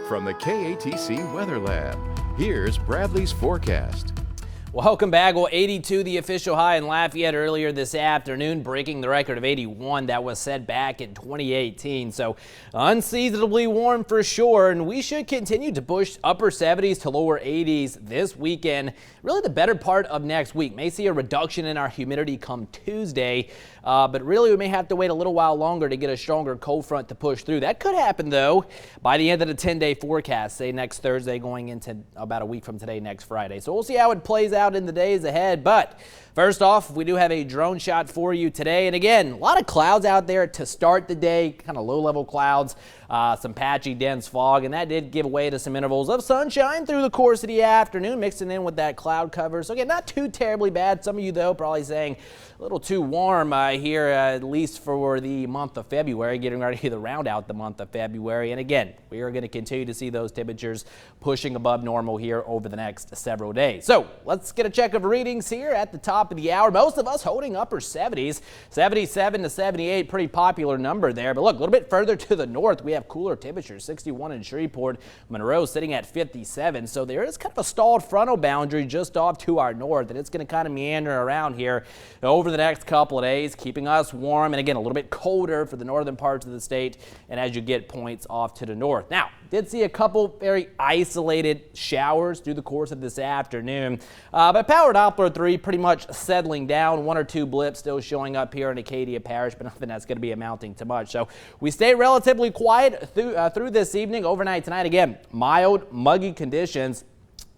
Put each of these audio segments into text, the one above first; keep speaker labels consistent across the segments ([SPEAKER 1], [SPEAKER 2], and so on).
[SPEAKER 1] From the KATC Weather Lab, here's Bradley's forecast.
[SPEAKER 2] Welcome back. Well, 82 the official high in Lafayette earlier this afternoon, breaking the record of 81 that was set back in 2018. So unseasonably warm for sure, and we should continue to push upper 70s to lower 80s this weekend. Really the better part of next week. May see a reduction in our humidity come Tuesday, but really we may have to wait a little while longer to get a stronger cold front to push through. That could happen though by the end of the 10-day forecast, say next Thursday going into about a week from today, next Friday. So we'll see how it plays out in the days ahead. But first off, we do have a drone shot for you today. And again, a lot of clouds out there to start the day, kind of low-level clouds, some patchy, dense fog, and that did give way to some intervals of sunshine through the course of the afternoon, mixing in with that cloud cover. So again, not too terribly bad. Some of you, though, probably saying a little too warm here, at least for the month of February, getting ready to round out the month of February. And again, we are going to continue to see those temperatures pushing above normal here over the next several days. So let's get a check of readings here at the top of the hour. Most of us holding upper 70s, 77 to 78, pretty popular number there. But look, a little bit further to the north, we have cooler temperatures, 61 in Shreveport, Monroe sitting at 57. So there is kind of a stalled frontal boundary just off to our north, and it's going to kind of meander around here over the next couple of days, keeping us warm and again a little bit colder for the northern parts of the state, and as you get points off to the north. Now, did see a couple very isolated showers through the course of this afternoon, but Power Doppler 3 pretty much settling down. One or two blips still showing up here in Acadia Parish, but nothing that's going to be amounting to much. So we stay relatively quiet through this evening. Overnight tonight, again, mild, muggy conditions.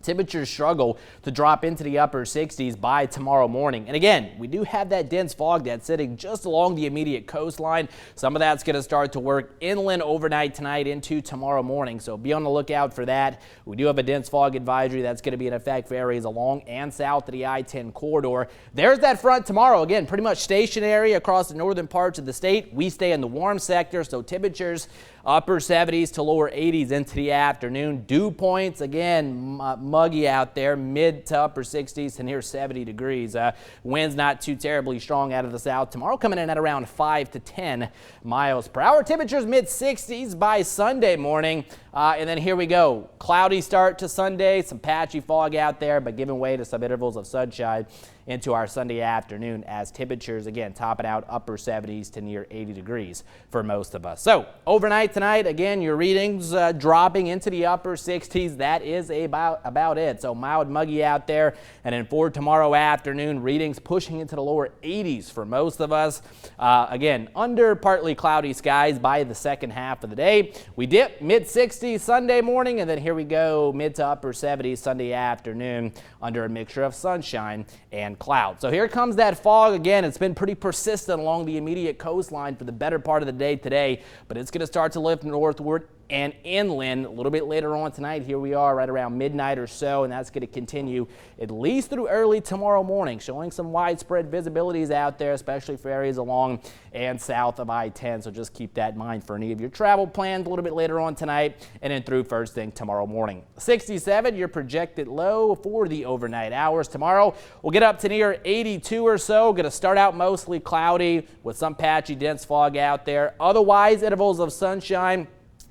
[SPEAKER 2] Temperatures struggle to drop into the upper 60s by tomorrow morning. And again, we do have that dense fog that's sitting just along the immediate coastline. Some of that's going to start to work inland overnight tonight into tomorrow morning. So be on the lookout for that. We do have a dense fog advisory that's going to be in effect for areas along and south of the I-10 corridor. There's that front tomorrow. Again, pretty much stationary across the northern parts of the state. We stay in the warm sector, so temperatures upper 70s to lower 80s into the afternoon. Dew points, again, muggy out there, mid to upper 60s to near 70 degrees. Winds not too terribly strong out of the south. Tomorrow coming in at around 5 to 10 miles per hour. Temperatures mid 60s by Sunday morning. And then here we go. Cloudy start to Sunday, some patchy fog out there, but giving way to some intervals of sunshine into our Sunday afternoon as temperatures, again, topping out upper 70s to near 80 degrees for most of us. So overnight tonight, again, your readings dropping into the upper 60s. That is about it. So mild, muggy out there. And then for tomorrow afternoon, readings pushing into the lower 80s for most of us. Again, under partly cloudy skies by the second half of the day. We dip mid 60s Sunday morning, and then here we go mid to upper 70s Sunday afternoon under a mixture of sunshine and cloud. So here comes that fog again. It's been pretty persistent along the immediate coastline for the better part of the day today, but it's going to start to lift northward and inland a little bit later on tonight. Here we are right around midnight or so, and that's going to continue at least through early tomorrow morning, showing some widespread visibilities out there, especially for areas along and south of I-10. So just keep that in mind for any of your travel plans a little bit later on tonight and then through first thing tomorrow morning. 67, your projected low for the overnight hours. Tomorrow we'll get up to near 82 or so. Going to start out mostly cloudy with some patchy dense fog out there. Otherwise, intervals of sunshine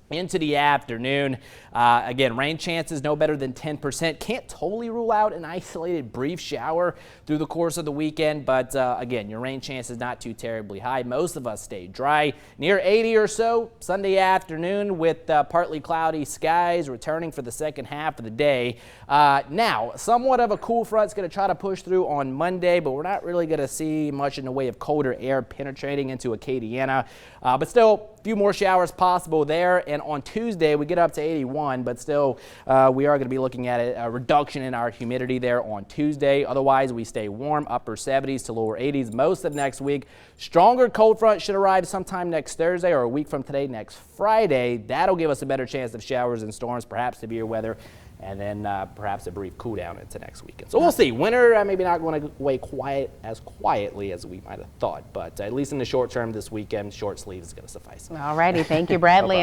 [SPEAKER 2] into the afternoon. Again, rain chances no better than 10%. Can't totally rule out an isolated brief shower through the course of the weekend, but again, your rain chance is not too terribly high. Most of us stay dry. Near 80 or so Sunday afternoon with partly cloudy skies returning for the second half of the day. Now, somewhat of a cool front's going to try to push through on Monday, but we're not really going to see much in the way of colder air penetrating into Acadiana. But still, a few more showers possible there. And on Tuesday, we get up to 81. But still, we are going to be looking at a reduction in our humidity there on Tuesday. Otherwise, we stay warm, upper 70s to lower 80s most of next week. Stronger cold front should arrive sometime next Thursday or a week from today, next Friday. That'll give us a better chance of showers and storms, perhaps severe weather, and then perhaps a brief cool down into next weekend. So we'll see. Winter maybe not going to away as quietly as we might have thought, but at least in the short term this weekend, short sleeves is going to suffice.
[SPEAKER 3] All righty. Thank you, Bradley.